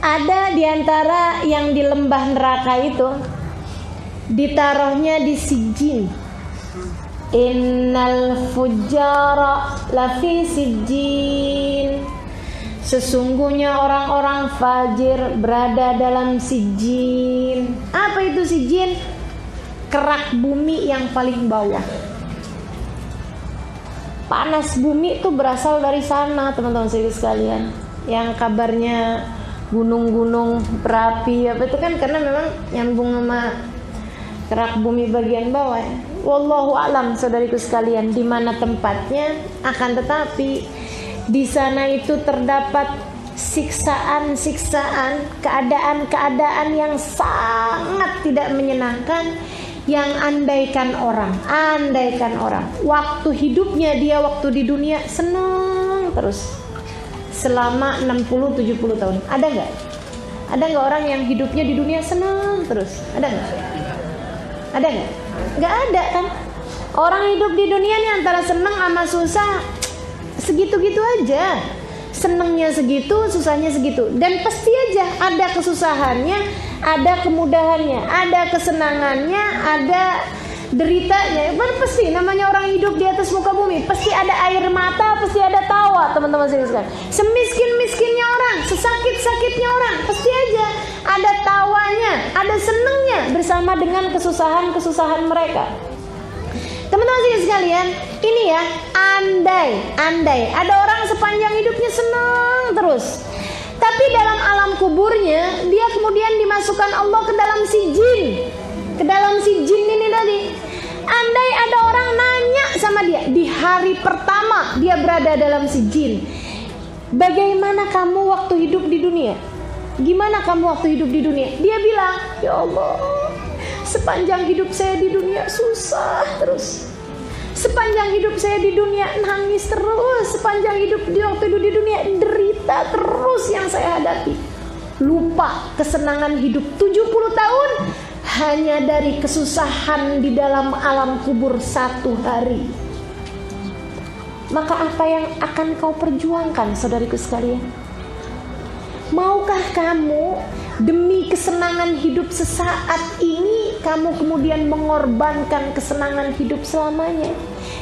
Ada diantara yang di lembah neraka itu ditaruhnya di sijin. Innal fujjara lafi sijin. Sesungguhnya orang-orang fajir berada dalam sijin. Apa itu sijin? Kerak bumi yang paling bawah. Panas bumi itu berasal dari sana, teman-teman sekalian. Yang kabarnya gunung-gunung berapi apa itu kan karena memang nyambung sama kerak bumi bagian bawah. Wallahu a'lam, saudariku sekalian, di mana tempatnya. Akan tetapi di sana itu terdapat siksaan-siksaan, keadaan-keadaan yang sangat tidak menyenangkan, yang andaikan orang waktu hidupnya dia waktu di dunia senang terus selama 60-70 tahun. Ada nggak orang yang hidupnya di dunia senang terus? Ada nggak? Nggak ada kan? Orang hidup di dunia ini antara senang sama susah segitu-gitu aja. Senangnya segitu, susahnya segitu. Dan pasti aja ada kesusahannya, ada kemudahannya, ada kesenangannya, ada deritanya. Pasti namanya orang hidup di atas muka bumi, pasti ada air mata, pasti ada tawa, teman-teman sekalian. Semiskin-miskinnya orang, sesakit-sakitnya orang, pasti aja ada tawanya, ada senengnya bersama dengan kesusahan-kesusahan mereka. Teman-teman sekalian, ini ya, andai ada orang sepanjang hidupnya senang terus, tapi dalam alam kuburnya dia kemudian dimasukkan Allah ke dalam sijin ini tadi. Andai ada orang nanya sama dia di hari pertama dia berada dalam sijin, bagaimana kamu waktu hidup di dunia? Gimana kamu waktu hidup di dunia? Dia bilang, ya Allah, sepanjang hidup saya di dunia susah terus. Sepanjang hidup saya di dunia nangis terus. Sepanjang hidup waktu itu di dunia derita terus yang saya hadapi. Lupa kesenangan hidup 70 tahun hanya dari kesusahan di dalam alam kubur 1 hari. Maka apa yang akan kau perjuangkan, saudariku sekalian? Maukah kamu demi kesenangan hidup sesaat ini kamu kemudian mengorbankan kesenangan hidup selamanya?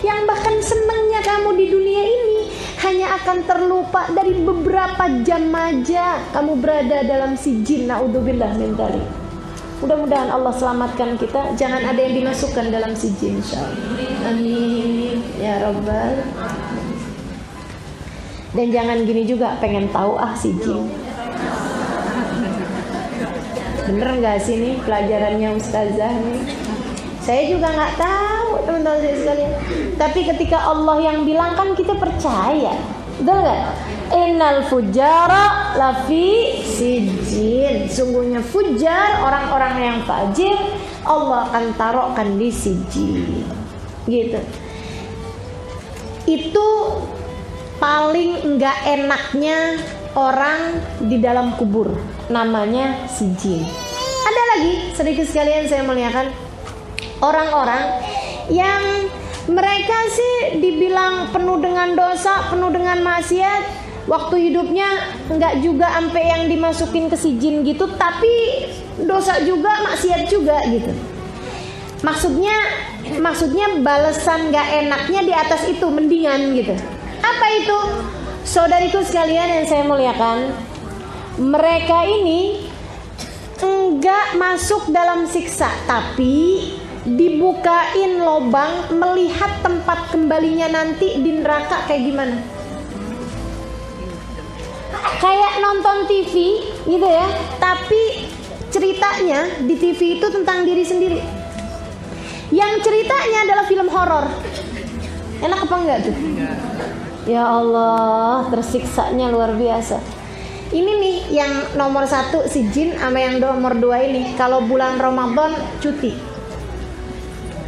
Yang bahkan senangnya kamu di dunia ini hanya akan terlupa dari beberapa jam aja kamu berada dalam sijin. Na'udzubillah min dzalik. Mudah-mudahan Allah selamatkan kita, jangan ada yang dimasukkan dalam sijin, insyaallah. Amin ya rabbal. Dan jangan gini juga, pengen tahu sijin. Bener nggak sih nih pelajarannya ustazah nih? Saya juga nggak tahu, teman-teman saya sekalian. Tapi ketika Allah yang bilang kan kita percaya, betul nggak? Innal fujjara lafi sijin. Sungguhnya fujar, orang-orang yang fajir, Allah akan taruhkan di sijin. Gitu. Itu paling nggak enaknya orang di dalam kubur, namanya sijin. Ada lagi sedikit sekalian saya muliakan, orang-orang yang mereka sih dibilang penuh dengan dosa, penuh dengan maksiat, waktu hidupnya nggak juga sampai yang dimasukin ke sijin gitu, tapi dosa juga, maksiat juga gitu. Maksudnya balasan nggak enaknya di atas itu mendingan gitu. Apa itu? Saudariku sekalian yang saya muliakan, mereka ini enggak masuk dalam siksa, tapi dibukain lobang melihat tempat kembalinya nanti di neraka kayak gimana. Kayak nonton TV gitu ya, tapi ceritanya di TV itu tentang diri sendiri. Yang ceritanya adalah film horor. Enak apa enggak tuh? Ya Allah, tersiksanya luar biasa. Ini nih yang nomor 1 sijin, sama yang nomor 2 ini. Kalau bulan Ramadan cuti.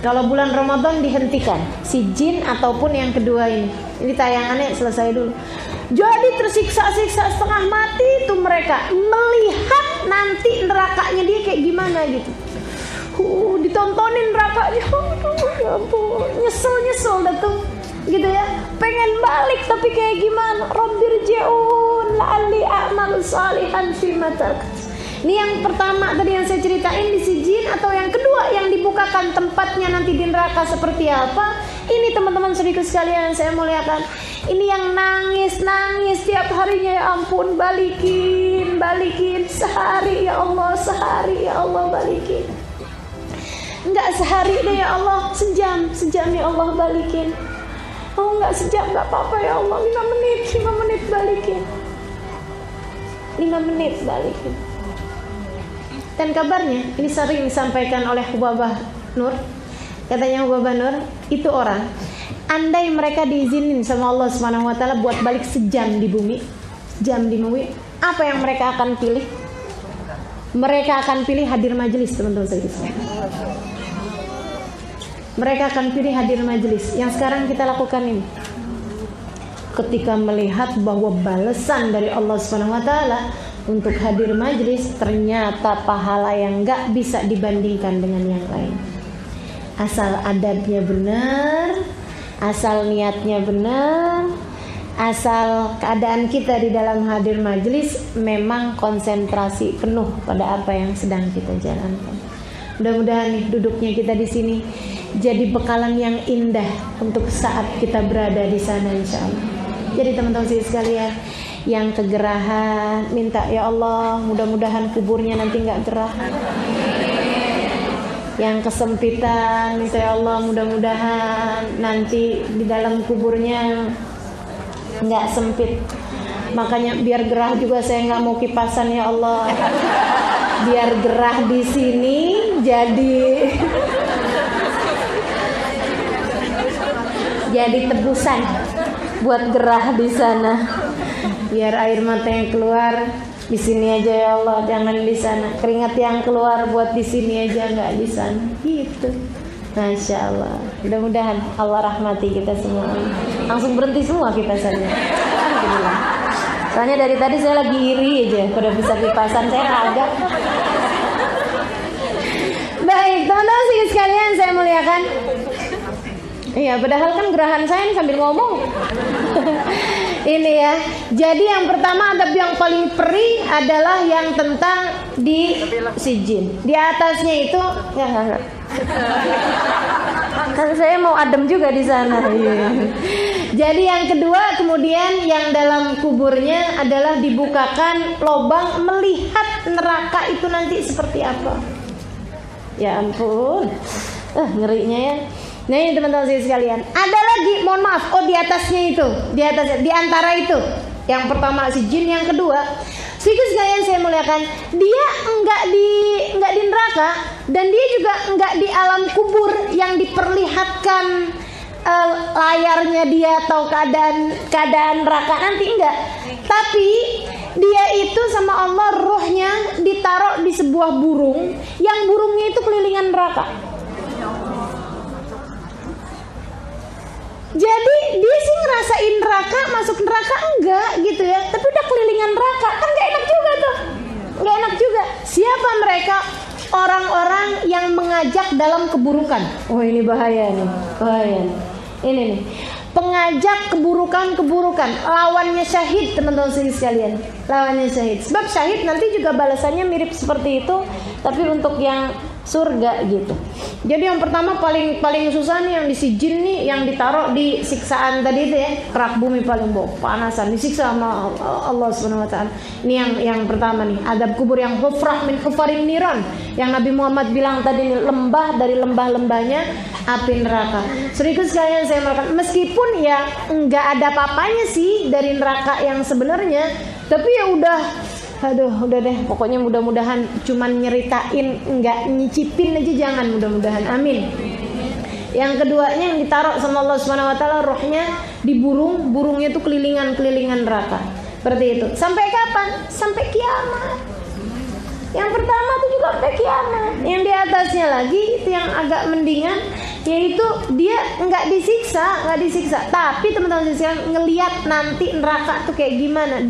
Kalau bulan Ramadan dihentikan, sijin ataupun yang kedua ini. Ini tayangannya selesai dulu. Jadi tersiksa-siksa setengah mati itu mereka melihat nanti nerakanya dia kayak gimana gitu. Ditontonin nerakanya, ya ampun, nyesel dah tuh. Gitu ya, pengen balik tapi kayak gimana? Rabbirji'un, rabbukum la'alli a'malu salihan fima taraktu. Ini yang pertama tadi yang saya ceritain di sijin, atau yang kedua yang dibukakan tempatnya nanti di neraka seperti apa? Ini teman-teman saudaraku sekalian yang saya muliakan. Ini yang nangis tiap harinya, ya ampun, balikin sehari ya Allah, balikin. Enggak sehari deh ya Allah, sejam ya Allah, balikin. Oh enggak sejam, enggak apa-apa ya Allah, 5 menit balikin. 5 menit balikin. Dan kabarnya ini sering disampaikan oleh Hubabah Nur. Katanya Hubabah Nur, itu orang, andai mereka diizinin sama Allah Subhanahu wa taala buat balik sejam di bumi, apa yang mereka akan pilih? Mereka akan pilih hadir majelis, teman-teman sekalian. Mereka akan pilih hadir majelis. Yang sekarang kita lakukan ini. Ketika melihat bahwa balasan dari Allah Subhanahu wa taala untuk hadir majelis ternyata pahala yang enggak bisa dibandingkan dengan yang lain. Asal adabnya benar, asal niatnya benar, asal keadaan kita di dalam hadir majelis memang konsentrasi penuh pada apa yang sedang kita jalankan. Mudah-mudahan nih duduknya kita di sini jadi bekalan yang indah untuk saat kita berada di sana, insyaallah. Jadi teman-teman sekalian, yang kegerahan minta ya Allah mudah-mudahan kuburnya nanti nggak gerah. Yang kesempitan minta ya Allah mudah-mudahan nanti di dalam kuburnya nggak sempit. Makanya biar gerah juga saya nggak mau kipasan ya Allah. Biar gerah di sini jadi tebusan buat gerah di sana. Biar air mata yang keluar di sini aja ya Allah, jangan di sana. Keringat yang keluar buat di sini aja, nggak di sana. Gitu. Masya Allah. Mudah-mudahan Allah rahmati kita semua. Langsung berhenti semua kita saja. Alhamdulillah. Soalnya dari tadi saya lagi iri aja, pada bisa kipasan saya kagak. Baik, teman-teman sekalian saya muliakan. Iya, padahal kan gerahan saya ini sambil ngomong. Ini ya. Jadi yang pertama adab yang paling perih adalah yang tentang di sijin. Di atasnya itu ya. Kan saya mau adem juga di sana. Iya. Jadi yang kedua kemudian yang dalam kuburnya adalah dibukakan lubang melihat neraka itu nanti seperti apa. Ya ampun. Ngerinya ya. Nah ini teman-teman sekalian, ada lagi, mohon maaf, di atasnya itu, di antara itu, yang pertama sijin, yang kedua, sekalian saya muliakan, dia enggak di neraka dan dia juga enggak di alam kubur yang diperlihatkan layarnya dia atau keadaan neraka nanti, enggak. Tapi dia itu sama Allah rohnya ditaruh di sebuah burung, yang burungnya itu kelilingan neraka. Jadi dia sih ngerasain neraka, masuk neraka enggak gitu ya, tapi udah kelilingan neraka, kan gak enak juga tuh, gak enak juga. Siapa mereka? Orang-orang yang mengajak dalam keburukan. Oh ini bahaya nih, bahaya nih. Ini nih, pengajak keburukan, lawannya syahid, teman-teman sekalian, lawannya syahid. Sebab syahid nanti juga balasannya mirip seperti itu, tapi untuk yang surga gitu. Jadi yang pertama paling susah nih yang di sijin nih, yang ditaruh di siksaan tadi itu ya, kerak bumi paling panasan, disiksa sama Allah Subhanahu wa taala. Ini yang pertama nih, adab kubur yang hufrah min hufarin niran, yang Nabi Muhammad bilang tadi nih, lembah dari lembah-lembahnya api neraka. Serius sekalian saya mengatakan, meskipun ya enggak ada apa-apanya sih dari neraka yang sebenarnya, tapi ya udah deh, pokoknya mudah-mudahan cuman nyeritain, enggak nyicipin aja, jangan, mudah-mudahan, amin. Yang keduanya yang ditaruh sama Allah Subhanahu wa taala rohnya di burungnya itu kelilingan neraka. Seperti itu. Sampai kapan? Sampai kiamat. Yang pertama itu juga sampai kiamat. Yang di atasnya lagi itu yang agak mendingan, yaitu dia enggak disiksa, tapi teman-teman sekalian ngelihat nanti neraka tuh kayak gimana,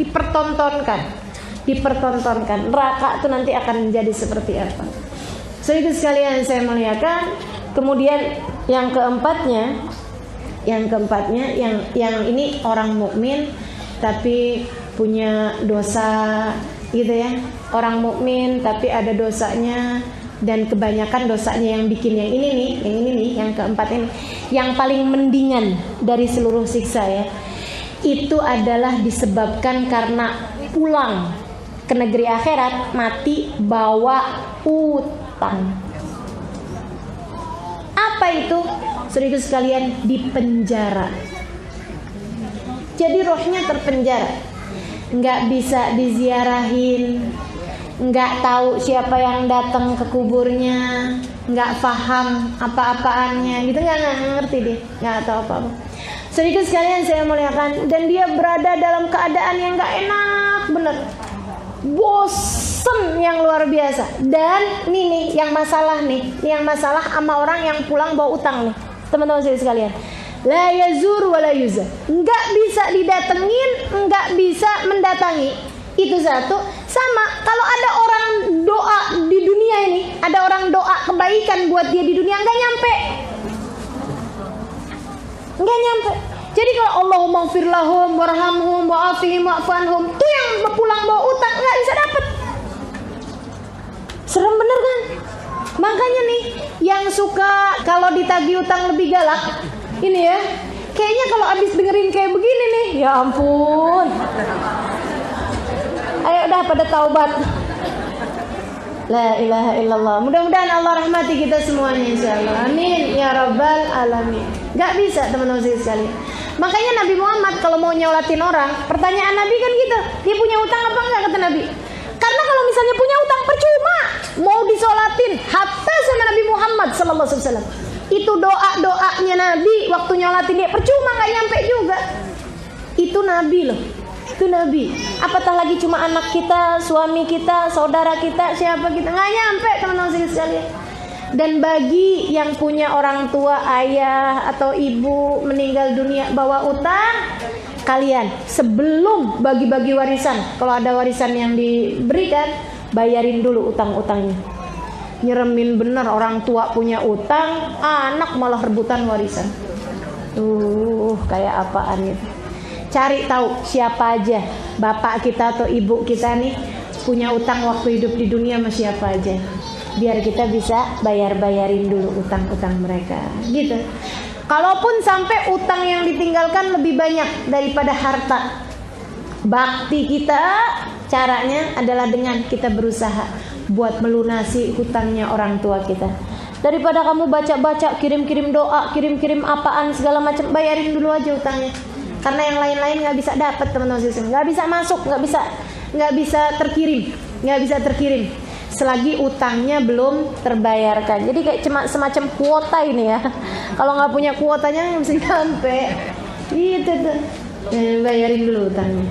dipertontonkan neraka itu nanti akan menjadi seperti apa. Saudara sekalian saya muliakan. Kemudian yang keempatnya yang ini orang mukmin tapi punya dosa gitu ya. Orang mukmin tapi ada dosanya, dan kebanyakan dosanya yang bikin yang ini nih, yang keempat ini, yang paling mendingan dari seluruh siksa ya, itu adalah disebabkan karena pulang ke negeri akhirat mati bawa utang. Apa itu? Saudara sekalian, di penjara. Jadi rohnya terpenjara, nggak bisa diziarahin, nggak tahu siapa yang datang ke kuburnya, nggak paham apa-apaannya, gitu, nggak ngerti dia, nggak tahu apa-apa. Saudara sekalian saya muliakan, dan dia berada dalam keadaan yang nggak enak, bener, bosen yang luar biasa. Dan ini yang masalah sama orang yang pulang bawa utang nih, teman-teman saya sekalian. La yazur wa la yuzar, nggak bisa didatengin, nggak bisa mendatangi. Itu satu. Sama kalau ada orang doa di dunia ini, ada orang doa kebaikan buat dia di dunia, nggak nyampe. Jadi kalau Allahumma ighfir lahum warhamhum wa'afihim wa'fanhum, tuh yang pulang bawa utang nggak bisa dapet. Serem bener kan? Makanya nih yang suka kalau ditagih utang lebih galak ini ya, kayaknya kalau abis dengerin kayak begini nih, ya ampun, ayo dah pada taubat. La ilaha illallah. Mudah-mudahan Allah rahmati kita semuanya insyaallah. Amin ya rabbal alamin. Gak bisa teman-teman sekalian. Makanya Nabi Muhammad kalau mau nyolatin orang, pertanyaan Nabi kan gitu, dia punya utang apa enggak, kata Nabi. Karena kalau misalnya punya utang percuma mau disolatin. Hatta sama Nabi Muhammad sallallahu alaihi wasallam, itu doa-doanya Nabi waktu nyolatin dia percuma, nggak nyampe juga. Itu Nabi loh, itu Nabi. Apatah lagi cuma anak kita, suami kita, saudara kita, siapa kita, nggak nyampe teman-teman sekalian. Dan bagi yang punya orang tua, ayah atau ibu meninggal dunia bawa utang, kalian sebelum bagi-bagi warisan, kalau ada warisan yang diberikan, bayarin dulu utang-utangnya. Nyeremin bener, orang tua punya utang, anak malah rebutan warisan. Kayak apaan itu? Cari tahu siapa aja bapak kita atau ibu kita nih punya utang waktu hidup di dunia sama siapa aja, biar kita bisa bayarin dulu utang-utang mereka gitu. Kalaupun sampai utang yang ditinggalkan lebih banyak daripada harta, bakti kita caranya adalah dengan kita berusaha buat melunasi hutangnya orang tua kita. Daripada kamu baca-baca, kirim-kirim doa, kirim-kirim apaan segala macam, bayarin dulu aja utangnya. Karena yang lain-lain nggak bisa dapat teman-teman, nggak bisa masuk, nggak bisa terkirim selagi utangnya belum terbayarkan. Jadi kayak cuma semacam kuota ini ya. Kalau nggak punya kuotanya nggak bisa nyampe. Gitu tuh. Bayarin dulu utangnya.